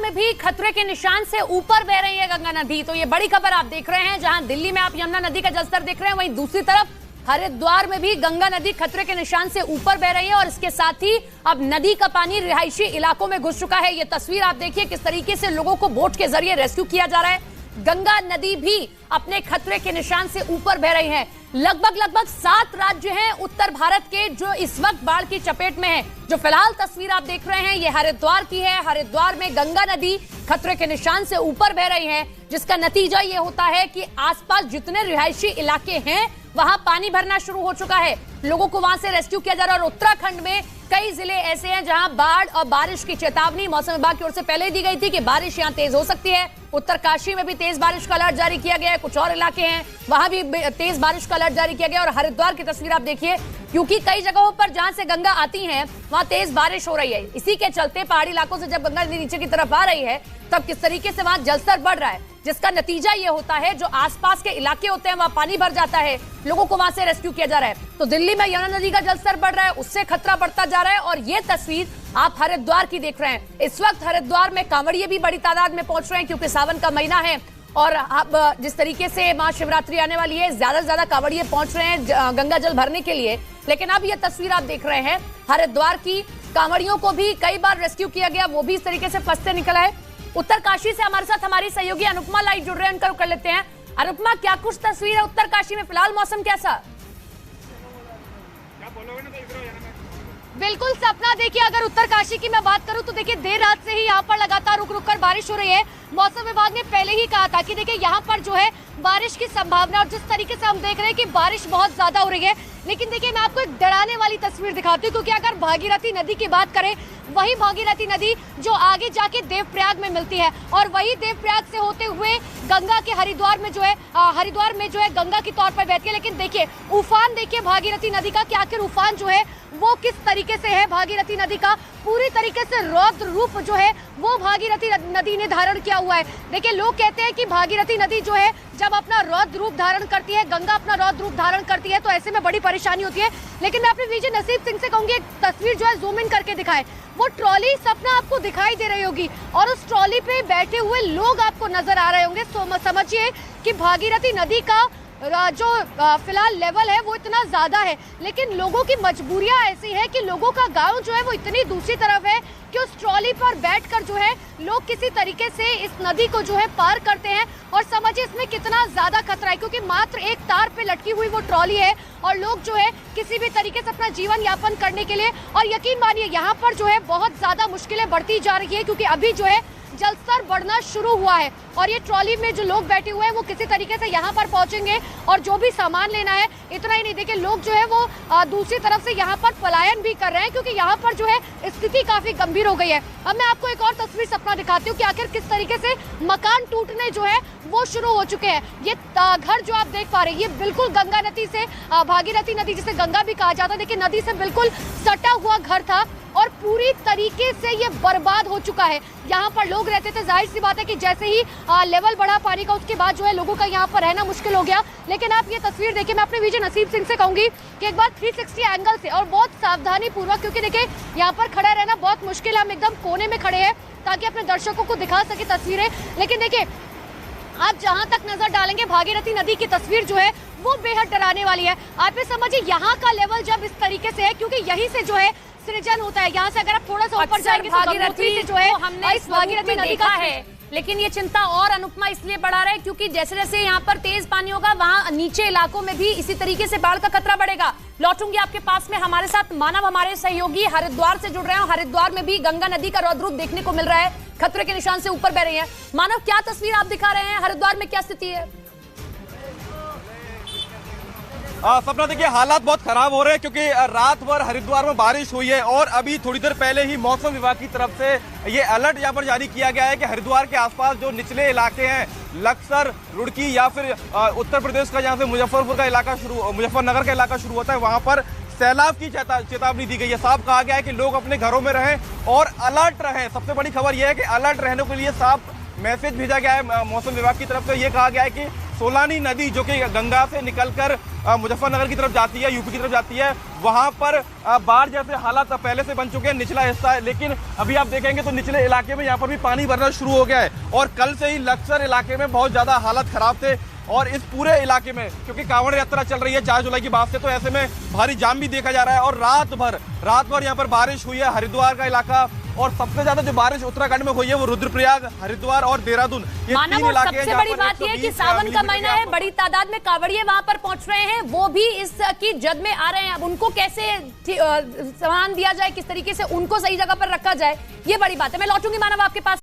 में भी खतरे के निशान से ऊपर बह रही है गंगा नदी। तो ये बड़ी खबर आप देख रहे हैं, जहां दिल्ली में आप यमुना नदी का जलस्तर देख रहे हैं, वहीं दूसरी तरफ हरिद्वार में भी गंगा नदी खतरे के निशान से ऊपर बह रही है और इसके साथ ही अब नदी का पानी रिहायशी इलाकों में घुस चुका है। ये तस्वीर आप देखिए किस तरीके से लोगों को बोट के जरिए रेस्क्यू किया जा रहा है। गंगा नदी भी अपने खतरे के निशान से ऊपर बह रही है। लगभग 7 राज्य हैं उत्तर भारत के जो इस वक्त बाढ़ की चपेट में हैं। जो फिलहाल तस्वीर आप देख रहे हैं ये हरिद्वार की है। हरिद्वार में गंगा नदी खतरे के निशान से ऊपर बह रही है, जिसका नतीजा ये होता है कि आसपास जितने रिहायशी इलाके हैं वहां पानी भरना शुरू हो चुका है। लोगों को वहां से रेस्क्यू किया जा रहा है और उत्तराखंड में कई जिले ऐसे हैं जहां बाढ़ और बारिश की चेतावनी मौसम विभाग की ओर से पहले दी गई थी कि बारिश यहां तेज हो सकती है। उत्तरकाशी में भी तेज बारिश का अलर्ट जारी किया गया है। कुछ और इलाके हैं वहां भी तेज बारिश का अलर्ट जारी किया गया। और हरिद्वार की तस्वीर आप देखिए, क्योंकि कई जगहों पर जहां से गंगा आती है वहां तेज बारिश हो रही है। इसी के चलते पहाड़ी इलाकों से जब गंगा नदी नीचे की तरफ आ रही है तब किस तरीके से वहां जलस्तर बढ़ रहा है, जिसका नतीजा ये होता है जो आसपास के इलाके होते हैं वहां पानी भर जाता है, लोगों को वहां से रेस्क्यू किया जा रहा है। तो दिल्ली में यमुना नदी का जलस्तर बढ़ रहा है, उससे खतरा बढ़ता जा रहा है। और ये तस्वीर आप हरिद्वार की देख रहे हैं। इस वक्त हरिद्वार में कांवड़िए भी बड़ी तादाद में पहुंच रहे हैं क्योंकि सावन का महीना है और अब जिस तरीके से महाशिवरात्रि आने वाली है, ज्यादा से ज्यादा कांवड़िए पहुंच रहे हैं गंगा जल भरने के लिए। लेकिन अब ये तस्वीर आप देख रहे हैं हरिद्वार की, कांवड़ियों को भी कई बार रेस्क्यू किया गया, वो भी इस तरीके से फंसते निकला है। उत्तरकाशी से हमारे साथ हमारी सहयोगी अनुपमा लाइव जुड़ रहे हैं, उनका कर लेते हैं। अनुपमा, क्या कुछ तस्वीर है उत्तरकाशी में, फिलहाल मौसम कैसा? बिल्कुल सपना, देखिए अगर उत्तरकाशी की मैं बात करूं तो देखिए देर रात से ही यहाँ पर लगातार रुक कर बारिश हो रही है। मौसम विभाग ने पहले ही कहा था कि देखिए यहाँ पर जो है बारिश की संभावना, और जिस तरीके से हम देख रहे हैं कि बारिश बहुत ज्यादा हो रही है। लेकिन देखिए मैं आपको एक डराने वाली तस्वीर दिखाती हूँ, क्योंकि अगर भागीरथी नदी की बात करें, वही भागीरथी नदी जो आगे जाके देवप्रयाग में मिलती है और वही देवप्रयाग से होते हुए गंगा के हरिद्वार में जो है गंगा के तौर पर बहती है। लेकिन देखिए उफान देखिए भागीरथी नदी का, कि आखिर उफान जो है वो किस तरीके से है। भागीरथी नदी का पूरी तरीके से रौद्र रूप जो है वो भागीरथी नदी ने धारण किया हुआ है। देखिए लोग कहते हैं कि भागीरथी नदी जो है जब अपना रौद्र रूप धारण करती है, गंगा अपना रौद्र रूप धारण करती है, तो ऐसे में बड़ी परेशानी होती है। लेकिन मैं अपने विजय नसीब सिंह से कहूंगी एक तस्वीर जो है जूम इन करके दिखाए। वो ट्रॉली सपना आपको दिखाई दे रही होगी और उस ट्रॉली पे बैठे हुए लोग आपको नजर आ रहे होंगे। समझिए कि भागीरथी नदी का जो फिलहाल लेवल है वो इतना ज्यादा है, लेकिन लोगों की मजबूरियां ऐसी है कि लोगों का गांव जो है वो इतनी दूसरी तरफ है कि उस ट्रॉली पर बैठकर जो है लोग किसी तरीके से इस नदी को जो है पार करते हैं। और समझिए इसमें कितना ज्यादा खतरा है, क्योंकि मात्र एक तार पे लटकी हुई वो ट्रॉली है और लोग जो है किसी भी तरीके से अपना जीवन यापन करने के लिए, और यकीन मानिए यहाँ पर जो है बहुत ज्यादा मुश्किलें बढ़ती जा रही है, क्योंकि अभी जो है जलस्तर बढ़ना शुरू हुआ है। और ये ट्रॉली में जो लोग बैठे हुए हैं वो किसी तरीके से यहाँ पर पहुंचेंगे और जो भी सामान लेना है। इतना ही नहीं, देखिए लोग जो है वो दूसरी तरफ से यहाँ पर पलायन भी कर रहे हैं, क्योंकि यहाँ पर जो है स्थिति काफी गंभीर हो गई है। अब मैं आपको एक और तस्वीर सपना दिखाती हूँ कि आखिर किस तरीके से मकान टूटने जो है वो शुरू हो चुके हैं। ये घर जो आप देख पा रहे हैं ये बिल्कुल गंगा नदी से, भागीरथी नदी जिसे गंगा भी कहा जाता है, देखिए नदी से बिल्कुल सटा हुआ घर था और पूरी तरीके से ये बर्बाद हो चुका है। यहाँ पर लोग रहते थे, जाहिर सी बात है कि जैसे ही लेवल बढ़ा पानी का उसके बाद जो है लोगों का यहाँ पर रहना मुश्किल हो गया। लेकिन आप ये तस्वीर देखिए, मैं अपने विजय नसीब सिंह से कहूंगी कि एक बार 360 एंगल से और बहुत सावधानी पूर्वक, क्योंकि देखिए यहाँ पर खड़ा रहना बहुत मुश्किल है। हम एकदम कोने में खड़े हैं ताकि अपने दर्शकों को दिखा सके तस्वीरें। लेकिन देखिए आप जहां तक नजर डालेंगे भागीरथी नदी की तस्वीर जो है वो बेहद डराने वाली है। आप ये समझिए यहाँ का लेवल जब इस तरीके से है, क्योंकि यहीं से जो है सृजन होता है। यहाँ से अगर आप थोड़ा सा ऊपर जाएंगे तो भागीरथी से जो है हमने इस भागीरथी नदी का है। लेकिन ये चिंता और अनुपमा इसलिए बढ़ा रहा है क्योंकि जैसे जैसे यहाँ पर तेज पानी होगा वहां नीचे इलाकों में भी इसी तरीके से बाढ़ का खतरा बढ़ेगा। लौटूंगी आपके पास में, हमारे साथ मानव हमारे सहयोगी हरिद्वार से जुड़ रहे हैं। हरिद्वार में भी गंगा नदी का रौद्र रूप देखने को मिल रहा है, खतरे के निशान से ऊपर बह रही है। मानव, क्या तस्वीर आप दिखा रहे हैं, हरिद्वार में क्या स्थिति है? सपना, देखिए हालात बहुत खराब हो रहे हैं क्योंकि रात भर हरिद्वार में बारिश हुई है और अभी थोड़ी देर पहले ही मौसम विभाग की तरफ से ये अलर्ट यहाँ पर जारी किया गया है कि हरिद्वार के आसपास जो निचले इलाके हैं, लक्सर, रुड़की या फिर उत्तर प्रदेश का जहाँ से मुजफ्फरपुर का इलाका मुजफ्फरनगर का इलाका शुरू होता है, वहाँ पर सैलाब की चेतावनी दी गई है। साफ कहा गया है कि लोग अपने घरों में रहें और अलर्ट रहें। सबसे बड़ी खबर यह है कि अलर्ट रहने के लिए साफ मैसेज भेजा गया है मौसम विभाग की तरफ से। ये कहा गया है कि सोलानी नदी जो कि गंगा से निकलकर मुजफ्फरनगर की तरफ जाती है, यूपी की तरफ जाती है, वहां पर बाढ़ जैसे हालात पहले से बन चुके हैं। निचला हिस्सा है, लेकिन अभी आप देखेंगे तो निचले इलाके में यहाँ पर भी पानी भरना शुरू हो गया है और कल से ही लक्सर इलाके में बहुत ज्यादा हालात खराब थे। और इस पूरे इलाके में क्योंकि कांवड़ यात्रा चल रही है 4 जुलाई की बात से, तो ऐसे में भारी जाम भी देखा जा रहा है। और रात भर यहाँ पर बारिश हुई है। हरिद्वार का इलाका और सबसे ज्यादा जो बारिश उत्तराखंड में हुई है वो रुद्रप्रयाग, हरिद्वार और देहरादून, ये 3 इलाके हैं। सबसे बड़ी बात यह है कि सावन का महीना है, बड़ी तादाद में कांवड़िए वहां पर पहुंच रहे हैं, वो भी इसकी जद में आ रहे हैं। अब उनको कैसे सामान दिया जाए, किस तरीके से उनको सही जगह पर रखा जाए, ये बड़ी बात है। मैं लौटूंगी मानव आपके पास।